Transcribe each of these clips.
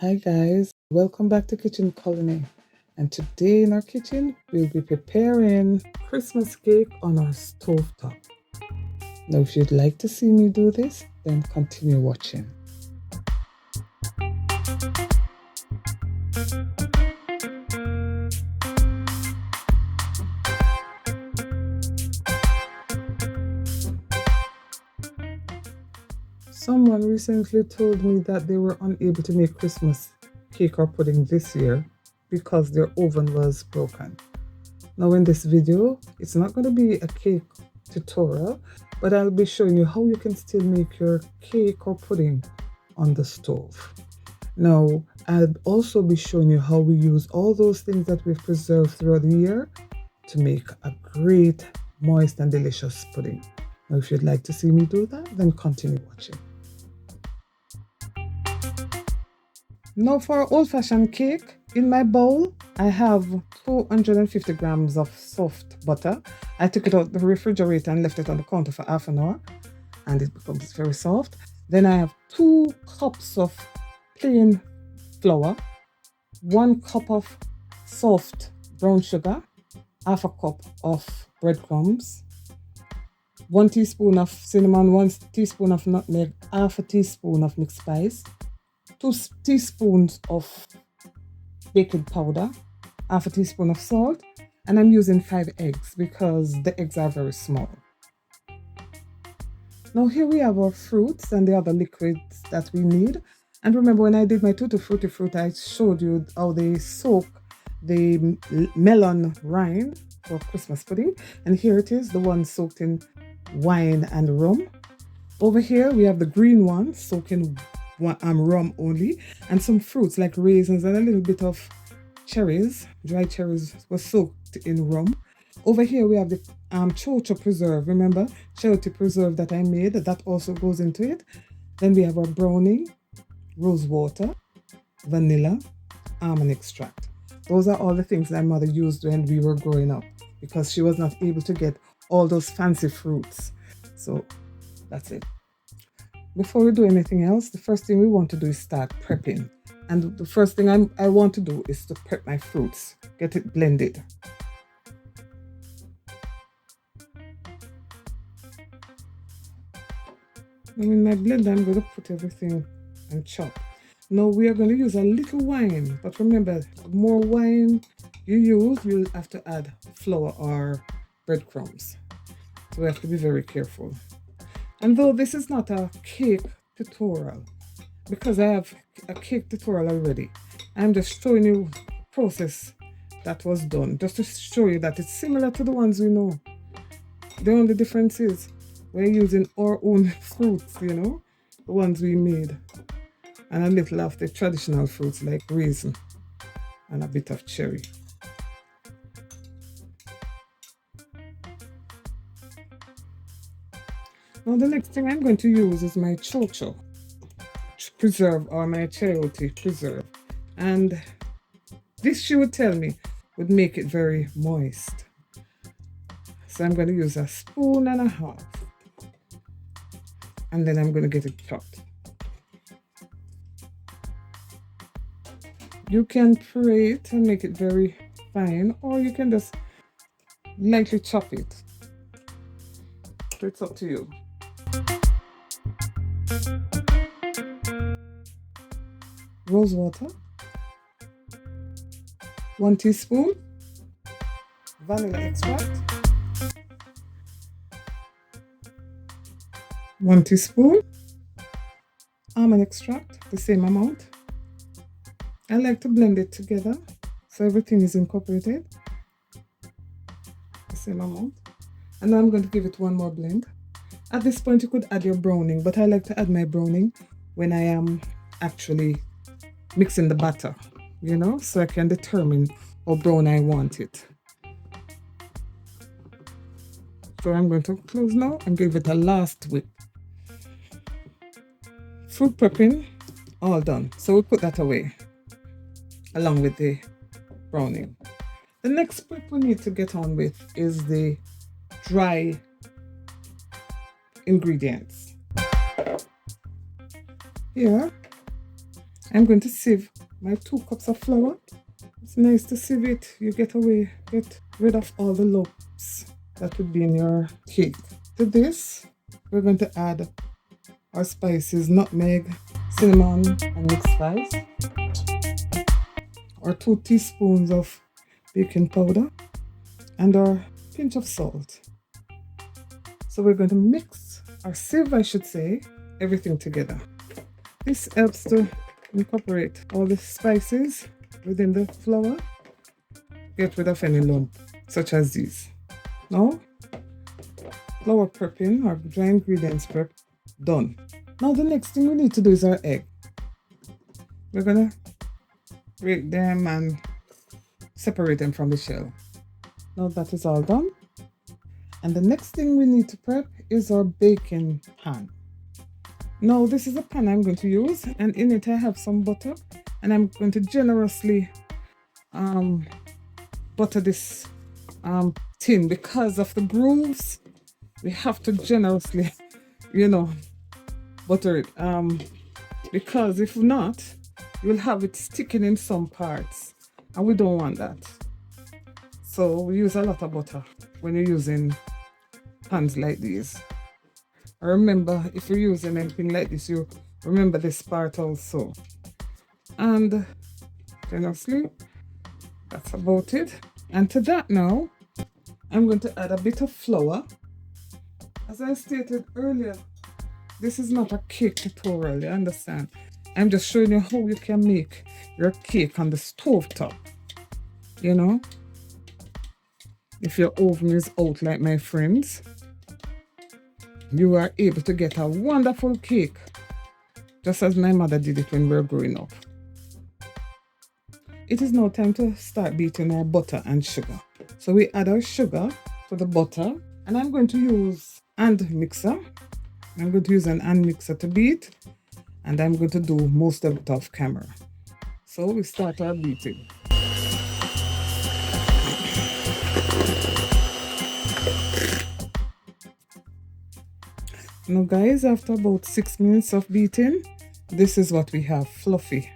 Hi guys, welcome back to Kitchen Colony. And today in our kitchen, we'll be preparing Christmas cake on our stove top. Now, if you'd like to see me do this, then continue watching. Someone recently told me that they were unable to make Christmas cake or pudding this year because their oven was broken. Now in this video, it's not going to be a cake tutorial, but I'll be showing you how you can still make your cake or pudding on the stove. Now, I'll also be showing you how we use all those things that we've preserved throughout the year to make a great, moist and delicious pudding. Now, if you'd like to see me do that, then continue watching. Now for our old-fashioned cake, in my bowl, I have 250 grams of soft butter. I took it out of the refrigerator and left it on the counter for half an hour, and it becomes very soft. Then I have 2 cups of plain flour, 1 cup of soft brown sugar, half a cup of breadcrumbs, 1 teaspoon of cinnamon, 1 teaspoon of nutmeg, half a teaspoon of mixed spice, 2 teaspoons of baking powder, half a teaspoon of salt, and I'm using 5 eggs because the eggs are very small. Now here we have our fruits and the other liquids that we need. And remember, when I did my Tutti Frutti fruit, I showed you how they soak the melon rind for Christmas pudding. And here it is, the one soaked in wine and rum. Over here we have the green one soaked in rum only, and some fruits like raisins and a little bit of cherries, dry cherries, was soaked in rum. Over here we have the chocho preserve. Remember, charity preserve that I made, that also goes into it. Then we have our browning, rose water, vanilla, almond extract. Those are all the things that my mother used when we were growing up because she was not able to get all those fancy fruits. So that's it. Before we do anything else, the first thing we want to do is start prepping. And the first thing I want to do is to prep my fruits, get it blended. Now in my blender, I'm going to put everything and chop. Now we are going to use a little wine, but remember, the more wine you use, you'll have to add flour or breadcrumbs. So we have to be very careful. And though this is not a cake tutorial, because I have a cake tutorial already, I'm just showing you the process that was done, just to show you that it's similar to the ones we know. The only difference is we're using our own fruits, the ones we made, and a little of the traditional fruits like raisin and a bit of cherry. Now the next thing I'm going to use is my chocho preserve or my chayote preserve, and this, she would tell me, would make it very moist. So I'm going to use 1.5 spoons, and then I'm going to get it chopped. You can puree it and make it very fine, or you can just lightly chop it. So it's up to you. Rose water, 1 teaspoon, vanilla extract, 1 teaspoon, almond extract, the same amount. I like to blend it together so everything is incorporated, the same amount. And now I'm going to give it one more blend. At this point you could add your browning, but I like to add my browning when I am actually mixing the batter, so I can determine how brown I want it. So I'm going to close now and give it a last whip. Fruit prepping, all done. So we'll put that away along with the browning. The next step we need to get on with is the dry ingredients. Here I'm going to sieve my 2 cups of flour. It's nice to sieve it. You get rid of all the lumps that would be in your cake. To this, we're going to add our spices, nutmeg, cinnamon, and mixed spice, or 2 teaspoons of baking powder, and our pinch of salt. So we're going to mix, or sieve I should say, everything together. This helps to incorporate all the spices within the flour, get rid of any lump, such as these. Now, flour prepping or dry ingredients prep done. Now the next thing we need to do is our egg. We're gonna break them and separate them from the shell. Now that is all done. And the next thing we need to prep is our baking pan. Now this is a pan I'm going to use, and in it I have some butter, and I'm going to generously butter this tin. Because of the grooves, we have to generously, butter it, because if not, you'll have it sticking in some parts, and we don't want that. So we use a lot of butter when you're using pans like these. Remember, if you're using anything like this, you remember this part also. And generously, that's about it. And to that now, I'm going to add a bit of flour. As I stated earlier, this is not a cake tutorial, you understand? I'm just showing you how you can make your cake on the stove top. If your oven is out like my friends, you are able to get a wonderful cake, just as my mother did it when we were growing up. It is now time to start beating our butter and sugar. So we add our sugar to the butter, and I'm going to use hand mixer. I'm going to use an hand mixer to beat, and I'm going to do most of it off camera. So we start our beating. Now guys, after about 6 minutes of beating, this is what we have: fluffy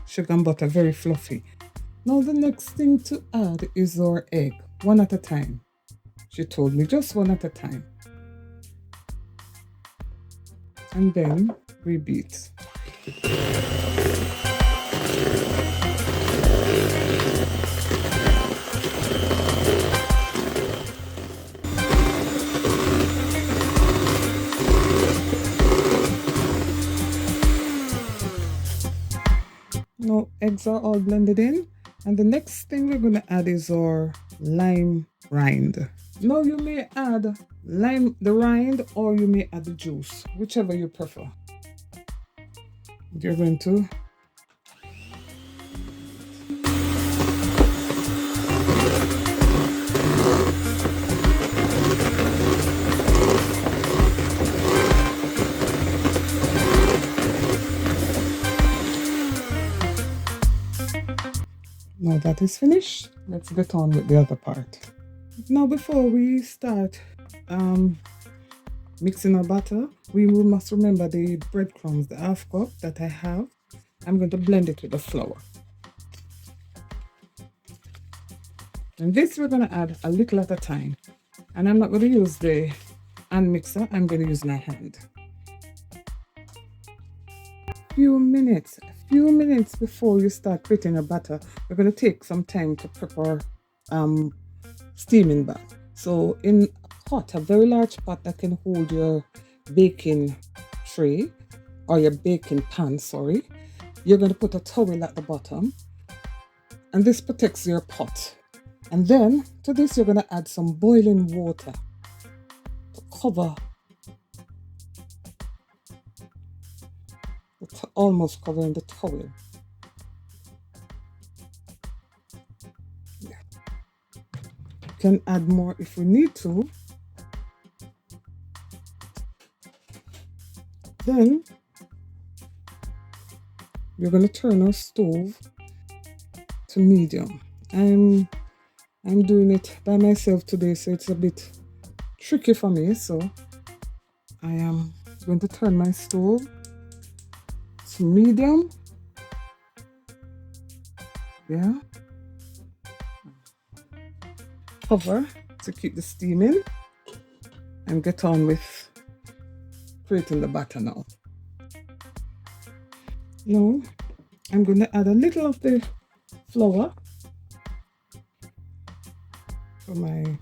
sugar and butter, very fluffy. Now the next thing to add is our egg, one at a time. She told me just one at a time. And then we beat. Now eggs are all blended in, and the next thing we're going to add is our lime rind. Now you may add the rind, or you may add the juice, whichever you prefer. You're going to Now that is finished, let's get on with the other part. Now before we start mixing our butter, we must remember the breadcrumbs, the half cup that I have. I'm going to blend it with the flour. And this we're going to add a little at a time. And I'm not going to use the hand mixer, I'm going to use my hand. A few minutes before you start creating your batter, we're going to take some time to prepare steaming bath. So in a pot, a very large pot that can hold your baking tray, or your baking pan, sorry, you're going to put a towel at the bottom, and this protects your pot. And then to this you're going to add some boiling water to cover, almost covering the towel. Yeah. You can add more if we need to. Then we're going to turn our stove to medium. I'm doing it by myself today, so it's a bit tricky for me. So I am going to turn my stove to medium, Yeah. Cover to keep the steam in and get on with creating the batter now. Now I'm going to add a little of the flour for my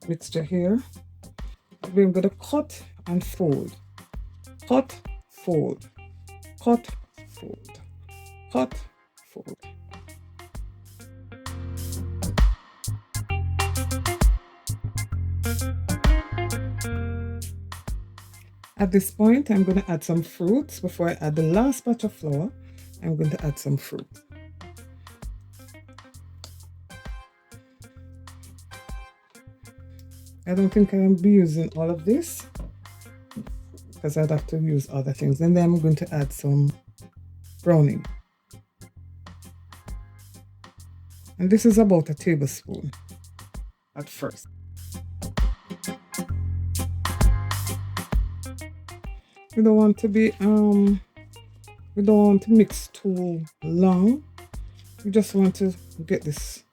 mixture here. We're going to cut and fold. Cut, fold. Cut, fold. Cut, fold. At this point, I'm going to add some fruits. Before I add the last batch of flour, I'm going to add some fruit. I don't think I'll be using all of this because I'd have to use other things. And then I'm going to add some browning. And this is about a tablespoon at first. We don't want to be we don't want to mix too long. We just want to get this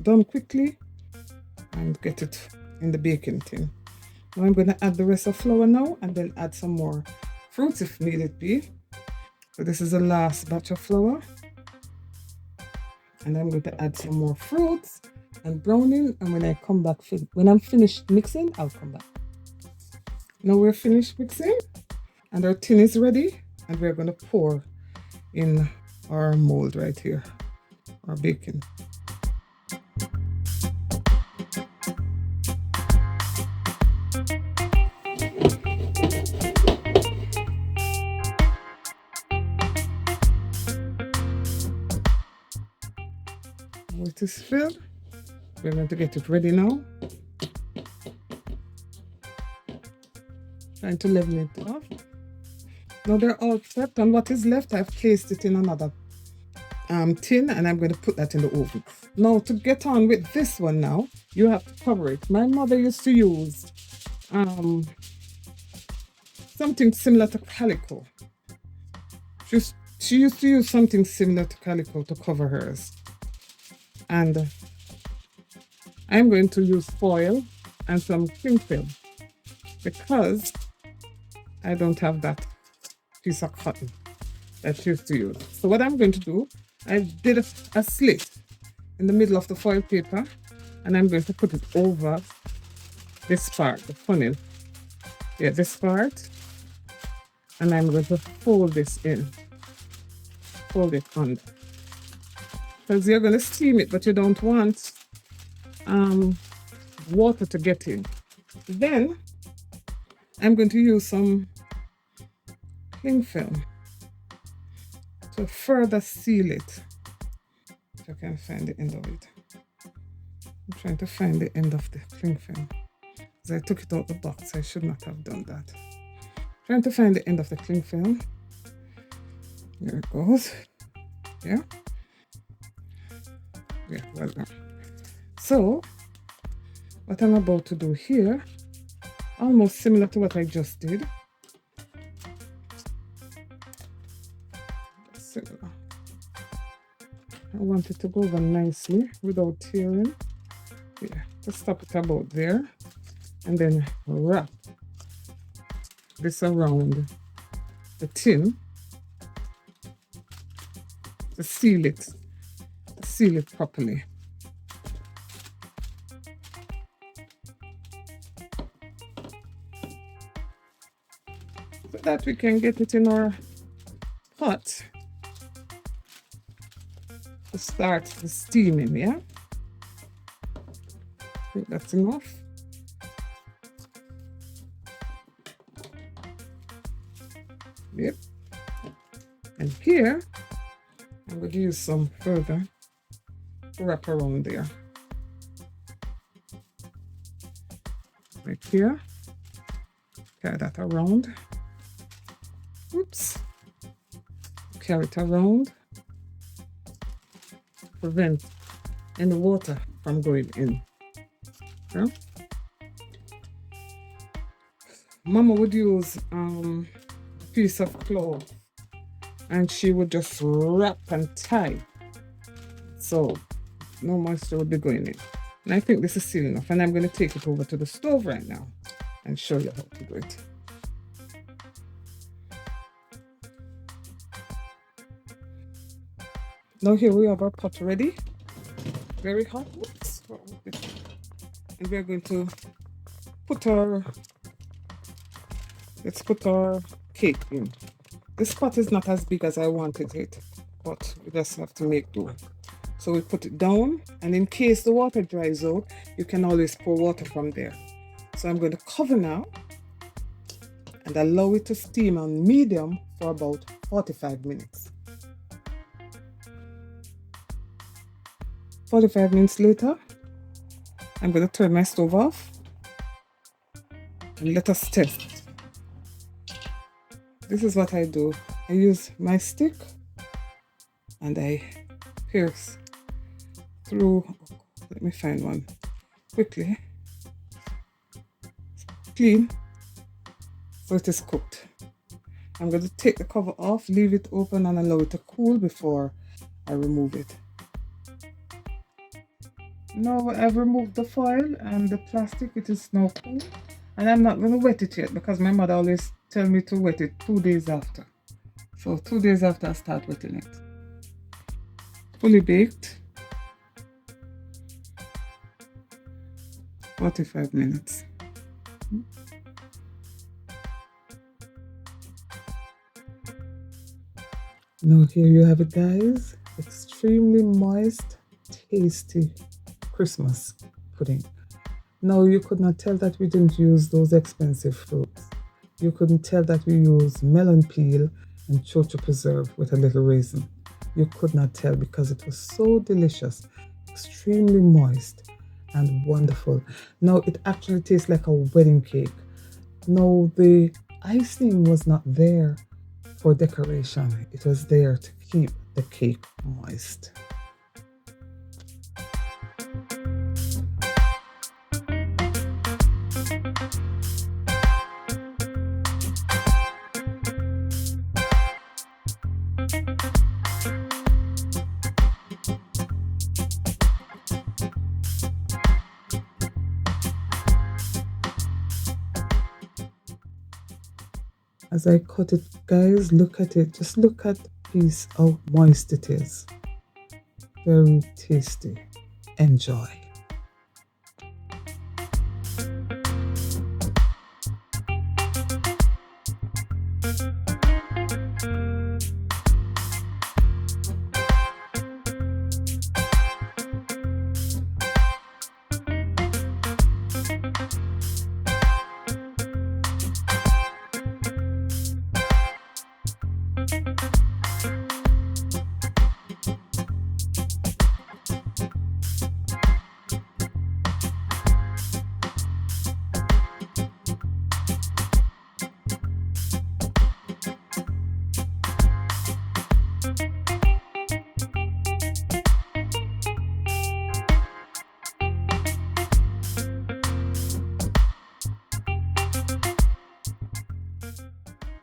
done quickly and get it in the baking tin. Now I'm going to add the rest of flour now and then add some more fruits if needed be. So this is the last batch of flour. And I'm going to add some more fruits and browning, and when I come back, when I'm finished mixing, I'll come back. Now we're finished mixing and our tin is ready, and we're going to pour in our mold right here, our baking. It is filled. We're going to get it ready now. Trying to level it off. Now they're all prepped, and what is left, I've placed it in another tin, and I'm going to put that in the oven. Now to get on with this one now, you have to cover it. My mother used to use something similar to calico. She used to use something similar to calico to cover hers. And I'm going to use foil and some cling film because I don't have that piece of cotton that she used to use. So what I'm going to do, I did a slit in the middle of the foil paper, and I'm going to put it over this part, the funnel. Yeah, this part. And I'm going to fold this in. Fold it under. Because you're going to steam it, but you don't want water to get in. Then I'm going to use some cling film to further seal it. If I can find the end of it. I'm trying to find the end of the cling film. Because I took it out the box. I should not have done that. Trying to find the end of the cling film. There it goes. Yeah. Yeah, well done. So, what I'm about to do here, almost similar to what I just did. Similar. I want it to go over nicely without tearing. Yeah, just stop it about there. And then wrap this around the tin to seal it. Seal it properly. So that we can get it in our pot to start the steaming, yeah? I think that's enough. Yep. And here, I'm going to use some further wrap around there. Right here. Carry that around. Oops. Carry it around. Prevent any water from going in. Yeah? Mama would use a piece of cloth and she would just wrap and tie. So no moisture would be going in. And I think this is seal enough. And I'm going to take it over to the stove right now and show you how to do it. Now here we have our pot ready. Very hot. Oops. And we're going to let's put our cake in. This pot is not as big as I wanted it, but we just have to make do. So we put it down, and in case the water dries out, you can always pour water from there. So I'm going to cover now and allow it to steam on medium for about 45 minutes. 45 minutes later, I'm going to turn my stove off and let us test. This is what I do. I use my stick and I pierce through. Let me find one quickly. Clean, so it is cooked. I'm going to take the cover off, leave it open and allow it to cool before I remove it. Now I've removed the foil and the plastic. It is now cool, and I'm not going to wet it yet because my mother always tells me to wet it 2 days after. So 2 days after I start wetting it. Fully baked. 45 minutes. Now here you have it, guys. Extremely moist, tasty Christmas pudding. Now you could not tell that we didn't use those expensive fruits. You couldn't tell that we used melon peel and chocho preserve with a little raisin. You could not tell because it was so delicious, extremely moist and wonderful. Now it actually tastes like a wedding cake. Now the icing was not there for decoration. It was there to keep the cake moist. As I cut it, guys, look at it. Just look at the piece, how moist it is. Very tasty. Enjoy.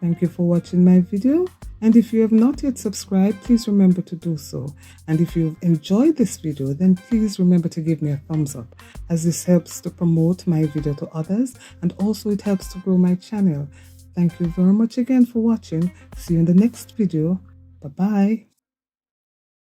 Thank you for watching my video, and if you have not yet subscribed, please remember to do so. And if you've enjoyed this video, then please remember to give me a thumbs up, as this helps to promote my video to others, and also it helps to grow my channel. Thank you very much again for watching. See you in the next video. Bye bye.